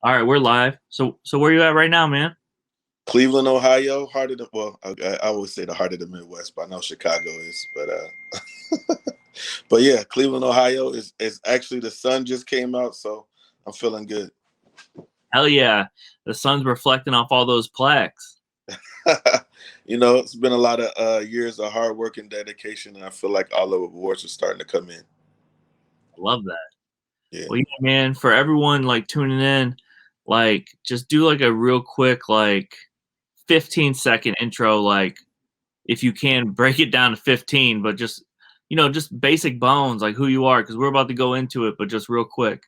All right, we're live. So where you at right now, man? Cleveland, Ohio, heart of the well, I always say the heart of the Midwest, but I know Chicago is. But yeah, Cleveland, Ohio is actually the sun just came out, so I'm feeling good. Hell yeah. The sun's reflecting off all those plaques. It's been a lot of years of hard work and dedication, and I feel like all the awards are starting to come in. I love that. Yeah. Well, yeah, man, for everyone like tuning in, like just do like a real quick, like 15-second intro, like if you can break it down to 15, but just just basic bones, like who you are, because we're about to go into it, but just real quick.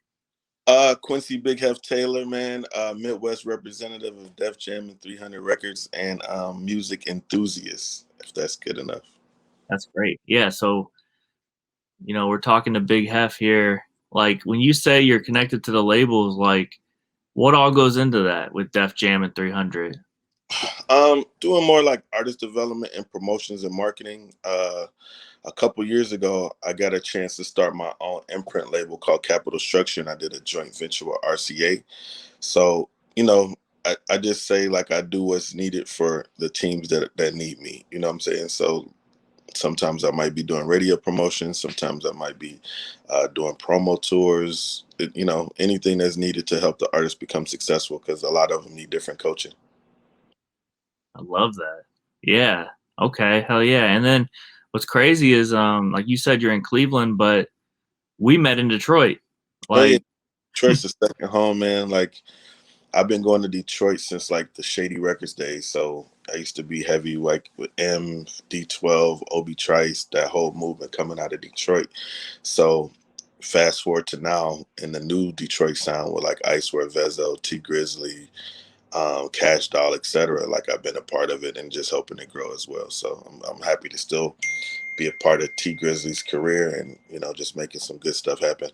Quincy Big Heff Taylor, man, Midwest representative of Def Jam and 300 Records, and music enthusiast, if that's good enough. That's great. Yeah, so we're talking to Big Hef here. Like when you say you're connected to the labels, like what all goes into that with Def Jam and 300? Doing more like artist development and promotions and marketing. A couple years ago, I got a chance to start my own imprint label called Capital Structure, and I did a joint venture with RCA. So, I just say like I do what's needed for the teams that need me. You know what I'm saying? So sometimes I might be doing radio promotions. Sometimes I might be doing promo tours. Anything that's needed to help the artist become successful, because a lot of them need different coaching. I love that. Yeah. Okay. Hell yeah. And then what's crazy is like you said you're in Cleveland, but we met in Detroit. Oh yeah, Like Detroit's the second home, man. Like I've been going to Detroit since like the Shady Records days. So I used to be heavy like with M, D12, Obi Trice, that whole movement coming out of Detroit. So fast forward to now in the new Detroit sound with like Icewear, Vezo, T Grizzly, Cash Doll, etc. Like I've been a part of it and just hoping to grow as well. So I'm happy to still be a part of T Grizzly's career and just making some good stuff happen.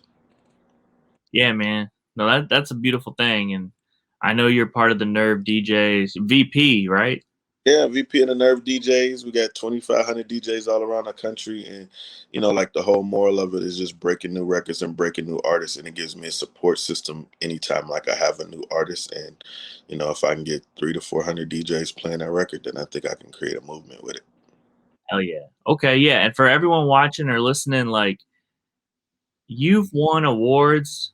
yeah, man. No, that's a beautiful thing. And I know you're part of the Nerve DJs, VP, right? Yeah, VP of the Nerve DJs. We got 2,500 DJs all around the country, and like the whole moral of it is just breaking new records and breaking new artists, and it gives me a support system anytime like I have a new artist, and if I can get 300 to 400 DJs playing that record, then I think I can create a movement with it. Hell yeah. Okay, yeah. And for everyone watching or listening, like you've won awards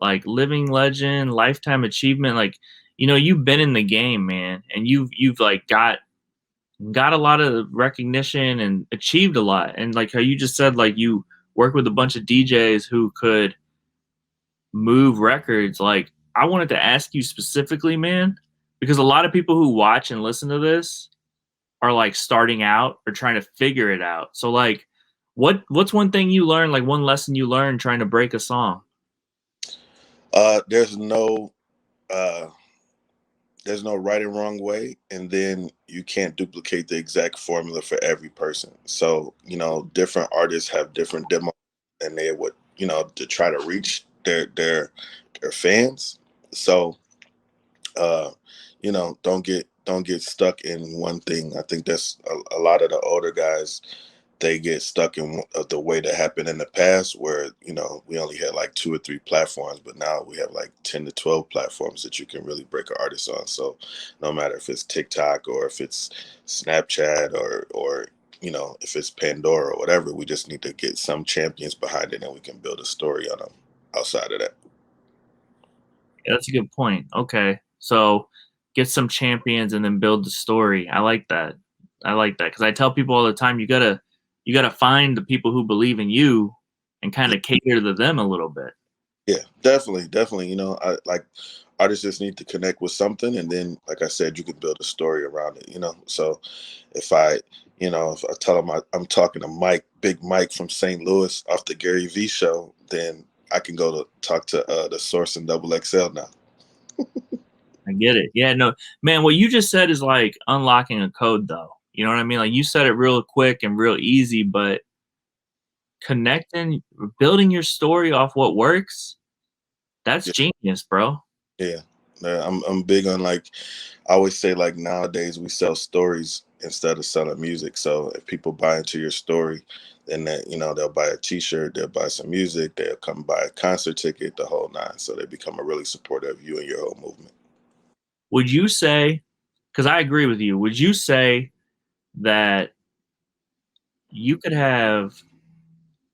like living legend, lifetime achievement, like you've been in the game, man, and you've like got a lot of recognition and achieved a lot. And like how you just said, like you work with a bunch of DJs who could move records. Like I wanted to ask you specifically, man, because a lot of people who watch and listen to this are like starting out or trying to figure it out. So like what's one thing you learned, like one lesson you learned trying to break a song? There's no uh, there's no right and wrong way, and then you can't duplicate the exact formula for every person. So different artists have different demos, and they would to try to reach their fans. So uh, don't get stuck in one thing. I think that's a lot of the older guys, they get stuck in the way that happened in the past where we only had like 2 or 3 platforms, but now we have like 10 to 12 platforms that you can really break an artist on. So no matter if it's TikTok or if it's Snapchat or if it's Pandora or whatever, we just need to get some champions behind it and we can build a story on them outside of that. Yeah, that's a good point. Okay. So get some champions and then build the story. I like that. I like that because I tell people all the time you gotta find the people who believe in you and kind of cater to them a little bit. Yeah, definitely. I like artists just need to connect with something, and then, like I said, you can build a story around it. So if I tell them I'm talking to Mike, Big Mike from St. Louis off the Gary V show, then I can go to talk to the Source and Double XL now. I get it. Yeah, no, man, what you just said is like unlocking a code though. You know what I mean? Like you said it real quick and real easy, but connecting, building your story off what works, that's Yeah, genius, bro. yeah. I'm big on like I always say like nowadays we sell stories instead of selling music. So if people buy into your story, and that, they'll buy a T-shirt, they'll buy some music, they'll come buy a concert ticket, the whole nine. So they become a really supporter of you and your whole movement. Would you say, because I agree with you, would you say that you could have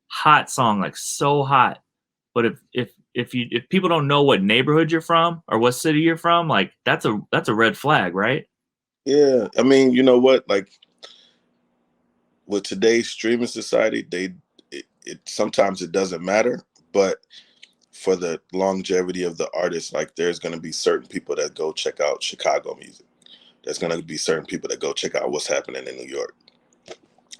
hot song, like so hot, but if people don't know what neighborhood you're from or what city you're from, like that's a red flag, right? Yeah, I mean, you know what? Like with today's streaming society, it sometimes it doesn't matter, but for the longevity of the artist, like there's going to be certain people that go check out Chicago music. There's going to be certain people that go check out what's happening in New York.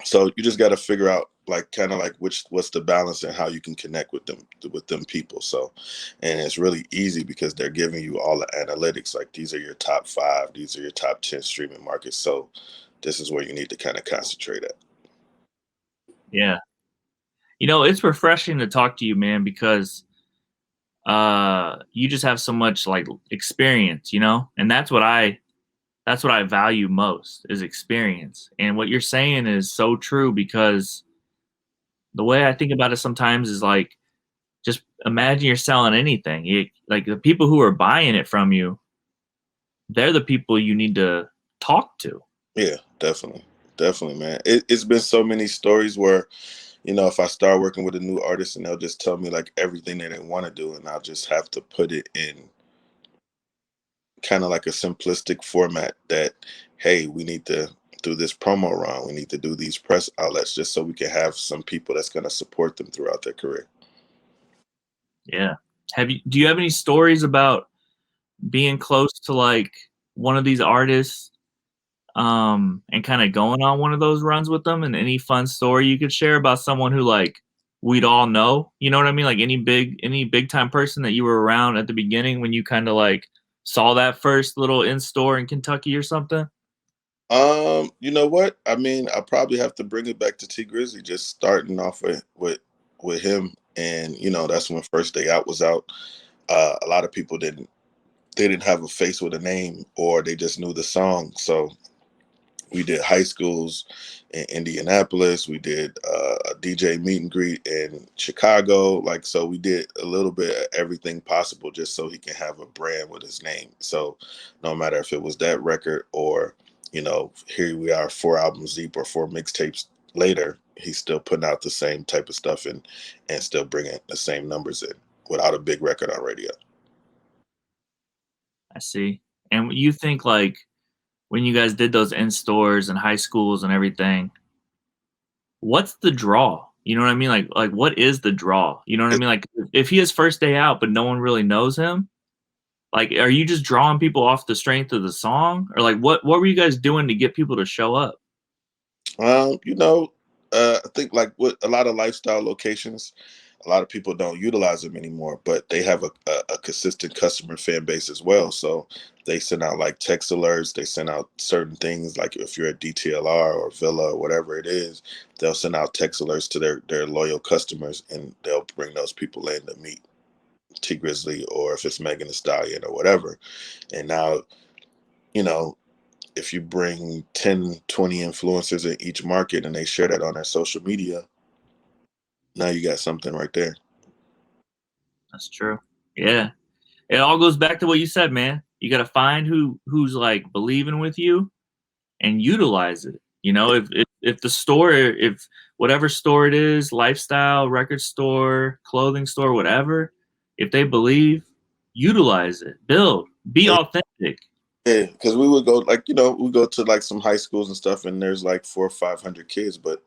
So you just got to figure out like kind of like what's the balance and how you can connect with them people. So, and it's really easy because they're giving you all the analytics. Like these are your top 5, these are your top 10 streaming markets. So this is where you need to kind of concentrate at. Yeah. It's refreshing to talk to you, man, because you just have so much like experience, and that's what I value most is experience. And what you're saying is so true, because the way I think about it sometimes is like, just imagine you're selling anything. Like the people who are buying it from you, they're the people you need to talk to. Yeah, definitely. Definitely, man. It's been so many stories where, if I start working with a new artist and they'll just tell me like everything that they want to do, and I'll just have to put it in kind of like a simplistic format that, hey, we need to do this promo run. We need to do these press outlets just so we can have some people that's going to support them throughout their career. Yeah. Do you have any stories about being close to like one of these artists, and kind of going on one of those runs with them, and any fun story you could share about someone who like we'd all know, you know what I mean? Like any big time person that you were around at the beginning when you kind of like saw that first little in store in Kentucky or something? You know what? I mean, I probably have to bring it back to T Grizzly, just starting off with him. And, that's when First Day Out was out. A lot of people didn't have a face with a name, or they just knew the song. So we did high schools in Indianapolis. We did a DJ meet and greet in Chicago. Like, so we did a little bit of everything possible just so he can have a brand with his name. So no matter if it was that record or, here we are 4 albums deep or 4 mixtapes later, he's still putting out the same type of stuff and still bringing the same numbers in without a big record on radio. I see. And you think like when you guys did those in stores and high schools and everything, what's the draw? You know what I mean? Like what is the draw? You know what I mean? Like if he has First Day Out, but no one really knows him, like, are you just drawing people off the strength of the song, or like what were you guys doing to get people to show up? You know, I think like with a lot of lifestyle locations, a lot of people don't utilize them anymore, but they have a consistent customer fan base as well. So they send out like text alerts. They send out certain things like if you're at DTLR or Villa or whatever it is, they'll send out text alerts to their loyal customers, and they'll bring those people in to meet T Grizzly, or if it's Megan Thee Stallion or whatever. And now, you know, if you bring 10, 20 influencers in each market and they share that on their social media, now you got something right there. That's true. Yeah. It all goes back to what you said, man. You got to find who's like believing with you and utilize it. If the store, if whatever store it is, lifestyle, record store, clothing store, whatever, if they believe, utilize it, build, be authentic. Yeah, because we would go like, we go to like some high schools and stuff, and there's like 400 or 500 kids. But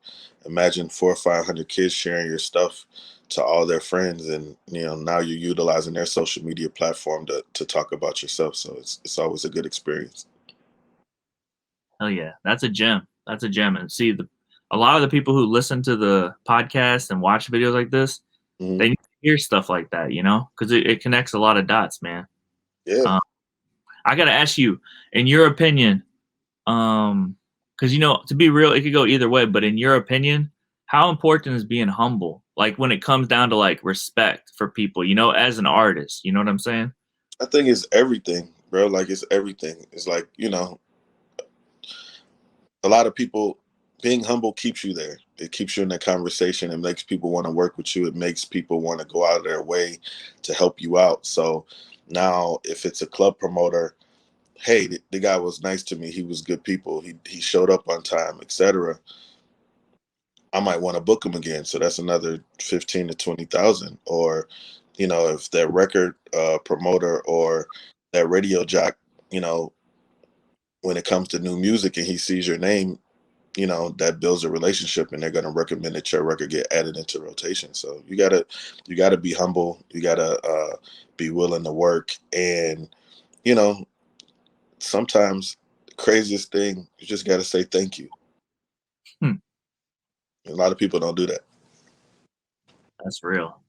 imagine 400 or 500 kids sharing your stuff to all their friends, and now you're utilizing their social media platform to talk about yourself. So it's always a good experience. Hell yeah, that's a gem. That's a gem. And see, a lot of the people who listen to the podcast and watch videos like this, Mm-hmm. they need to hear stuff like that, because it connects a lot of dots, man. Yeah. I gotta ask you, in your opinion, because to be real, it could go either way. But in your opinion, how important is being humble? Like when it comes down to like respect for people, as an artist, you know what I'm saying? I think it's everything, bro. Like it's everything. It's like, a lot of people being humble keeps you there. It keeps you in the conversation. It makes people want to work with you. It makes people want to go out of their way to help you out. So now, if it's a club promoter, hey, the guy was nice to me. He was good people. He showed up on time, etc. I might want to book him again. So that's another 15 to 20,000. Or, if that record promoter or that radio jock, you know, when it comes to new music and he sees your name, that builds a relationship, and they're going to recommend that your record get added into rotation. So you gotta be humble. You gotta be willing to work. And you know sometimes the craziest thing, you just gotta say thank you. Hmm, A lot of people don't do that. that's real.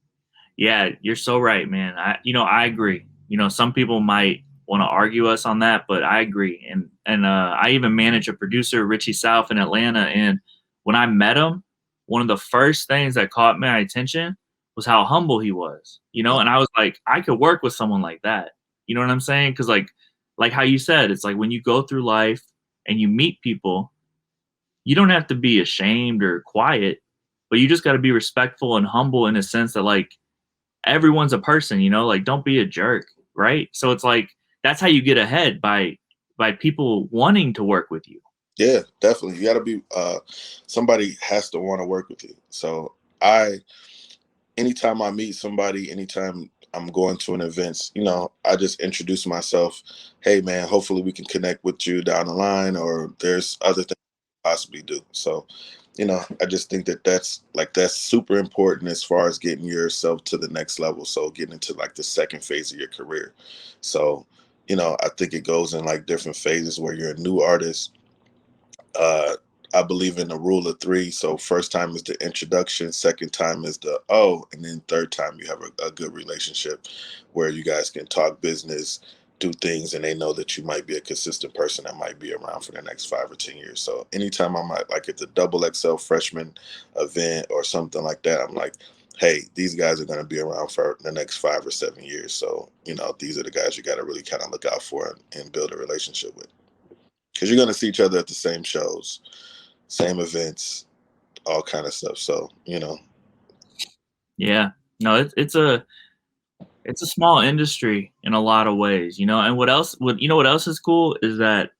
Yeah, you're so right, man. I agree. Some people might want to argue us on that, but I agree. And I even manage a producer, Richie South in Atlanta, and when I met him, one of the first things that caught my attention was how humble he was. And I was like, I could work with someone like that. You know what I'm saying? Because like how you said, it's like when you go through life and you meet people, you don't have to be ashamed or quiet, but you just got to be respectful and humble in a sense that like everyone's a person, like don't be a jerk, right? So it's like that's how you get ahead by people wanting to work with you. Yeah, definitely. You gotta be somebody has to want to work with you. So I anytime I meet somebody, anytime I'm going to an event, I just introduce myself. Hey, man, hopefully we can connect with you down the line, or there's other things we possibly do. So, I just think that that's super important as far as getting yourself to the next level. So getting into like the second phase of your career. So, I think it goes in like different phases where you're a new artist. uh I believe in the rule of three. So first time is the introduction, second time is the and then third time you have a good relationship where you guys can talk business, do things, and they know that you might be a consistent person that might be around for the next 5 or 10 years. So anytime I'm like at the double XL freshman event or something like that, I'm like, hey, these guys are going to be around for the next 5 or 7 years. So, these are the guys you got to really kind of look out for and build a relationship with, because you're going to see each other at the same shows, same events, all kind of stuff. So, Yeah. No, it's a small industry in a lot of ways, and what else is cool is that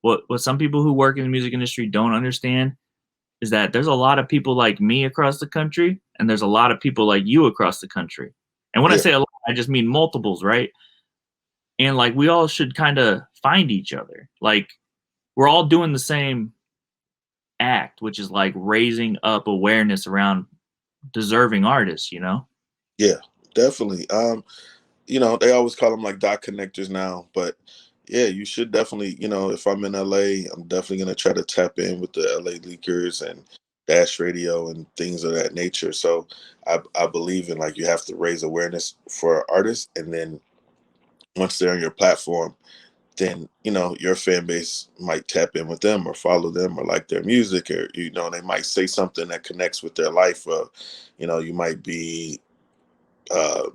what some people who work in the music industry don't understand is that there's a lot of people like me across the country and there's a lot of people like you across the country. And when I yeah, say a lot, I just mean multiples, right? And like we all should kind of find each other. Like we're all doing the same act, which is like raising up awareness around deserving artists. yeah, definitely. They always call them like dot connectors now, but yeah, you should definitely, if I'm in LA, I'm definitely going to try to tap in with the LA leakers and Dash Radio and things of that nature. So I believe in like you have to raise awareness for artists, and then once they're on your platform, then your fan base might tap in with them or follow them or like their music, or they might say something that connects with their life. You might be uh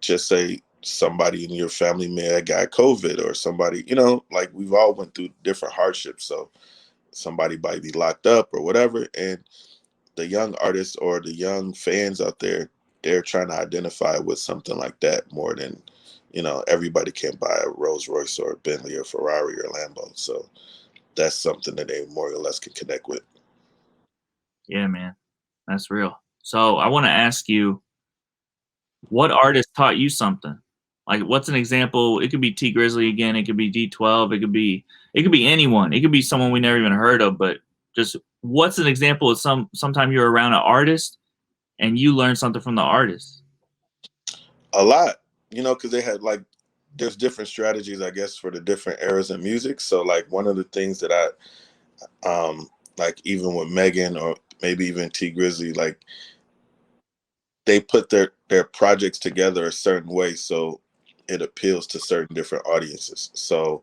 just say somebody in your family may have got COVID, or somebody, like we've all went through different hardships. So somebody might be locked up or whatever, and the young artists or the young fans out there, they're trying to identify with something like that more than, everybody can buy a Rolls Royce or a Bentley or Ferrari or Lambo. So that's something that they more or less can connect with. Yeah, man. That's real. So I want to ask you, what artist taught you something? Like, what's an example? It could be T Grizzly again. It could be D12. It could be anyone. It could be someone we never even heard of. But just what's an example of sometime you're around an artist and you learn something from the artist? A lot, because they had like, there's different strategies, I guess, for the different eras of music. So like one of the things that like even with Megan or maybe even T Grizzly, like they put their projects together a certain way so it appeals to certain different audiences. So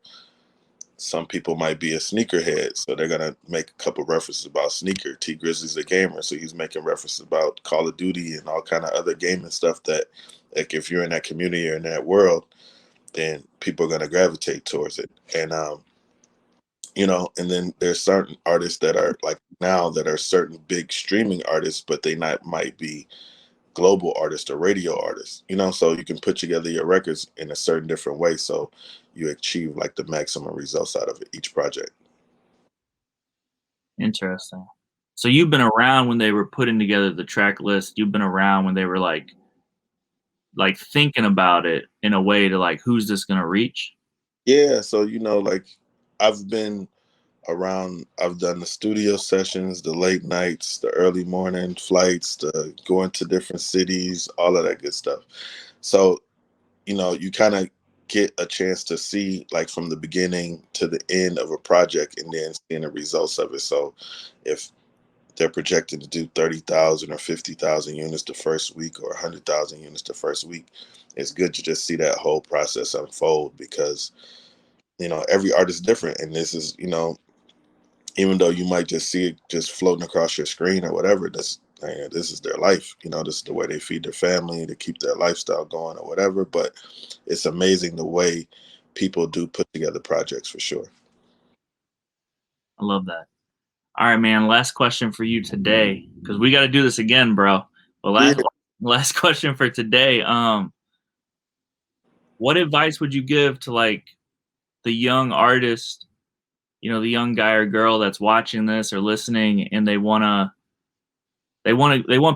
some people might be a sneakerhead, so they're gonna make a couple references about sneaker. T Grizzly's a gamer, so he's making references about Call of Duty and all kind of other gaming stuff that, like, if you're in that community or in that world, then people are gonna gravitate towards it. And you know, and then there's certain artists that are like now that are certain big streaming artists, but they not might be global artists or radio artists, you know, so you can put together your records in a certain different way so you achieve like the maximum results out of it, each project. Interesting. So you've been around when they were putting together the track list. You've been around when they were like thinking about it in a way to like, who's this gonna reach? Yeah, so you know, like I've been around, I've done the studio sessions, the late nights, the early morning flights, the going to different cities, all of that good stuff. So you know, you kind of get a chance to see like from the beginning to the end of a project and then seeing the results of it. So if they're projected to do 30,000 or 50,000 units the first week or 100,000 units the first week, it's good to just see that whole process unfold because, you know, every artist is different. And this is, you know, even though you might just see it just floating across your screen or whatever, this is their life. You know, this is the way they feed their family to keep their lifestyle going or whatever. But it's amazing the way people do put together projects for sure. I love that. All right, man. Last question for you today, because we got to do this again, bro. But Yeah, last question for today. What advice would you give to like the young artist, the young guy or girl that's watching this or listening, and they want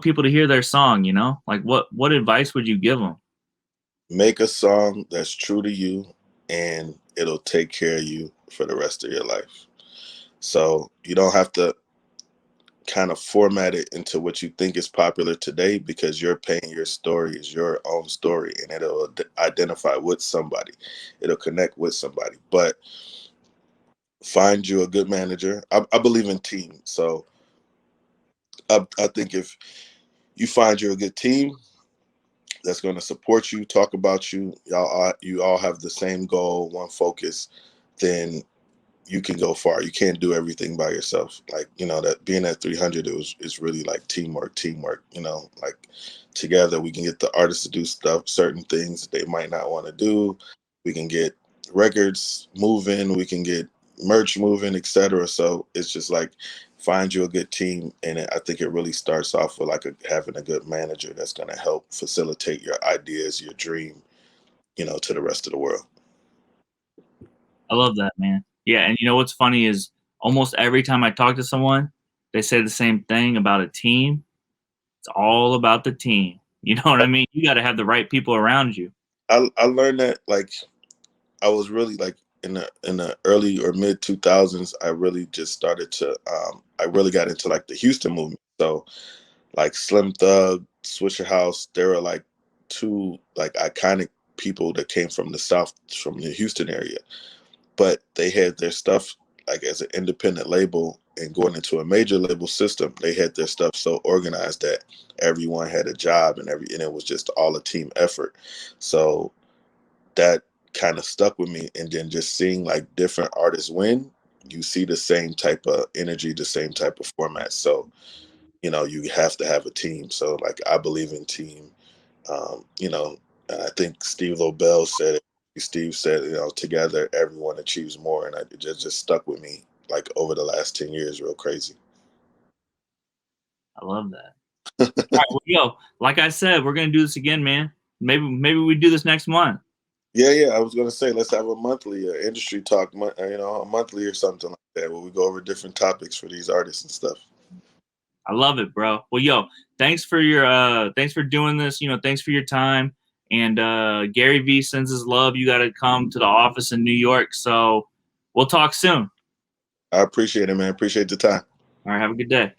people to hear their song, Like what advice would you give them? make a song that's true to you and it'll take care of you for the rest of your life. So you don't have to kind of format it into what you think is popular today because you're paying your story is your own story and it'll identify with somebody. It'll connect with somebody. But find you a good manager. I believe in team. So I think if you find you a good team that's going to support you, talk about you, you all have the same goal, one focus, then you can go far. You can't do everything by yourself. Like, you know, that being at 300, it's really like teamwork, you know, like together we can get the artists to do stuff, certain things that they might not want to do. We can get records moving, we can get merch moving, etc. So it's just like find you a good team. And I think it really starts off with like having a good manager that's going to help facilitate your ideas, your dream, you know, to the rest of the world. I love that, man. Yeah, and you know what's funny is almost every time I talk to someone, they say the same thing about a team. It's all about the team. You know what I mean? You got to have the right people around you. I learned that like I was really like in the early or mid 2000s. I really just started to I really got into like the Houston movement. So like Slim Thug, Swisher House, there were like two like iconic people that came from the South, from the Houston area, but they had their stuff like as an independent label and going into a major label system. They had their stuff so organized that everyone had a job and it was just all a team effort. So that kind of stuck with me. And then just seeing like different artists win, you see the same type of energy, the same type of format. So, you know, you have to have a team. So like I believe in team. You know, and I think Steve Lobel said it. Steve said, you know, together everyone achieves more. And it just stuck with me like over the last 10 years, real crazy. I love that. All right, well, yo, like I said, we're gonna do this again, man. Maybe we do this next month. Yeah. I was gonna say let's have a monthly industry talk, you know, a monthly or something like that, where we go over different topics for these artists and stuff. I love it, bro. Well, yo, thanks for doing this. Thanks for your time. And Gary V sends his love. You got to come to the office in New York. So we'll talk soon. I appreciate it, man. Appreciate the time. All right, have a good day.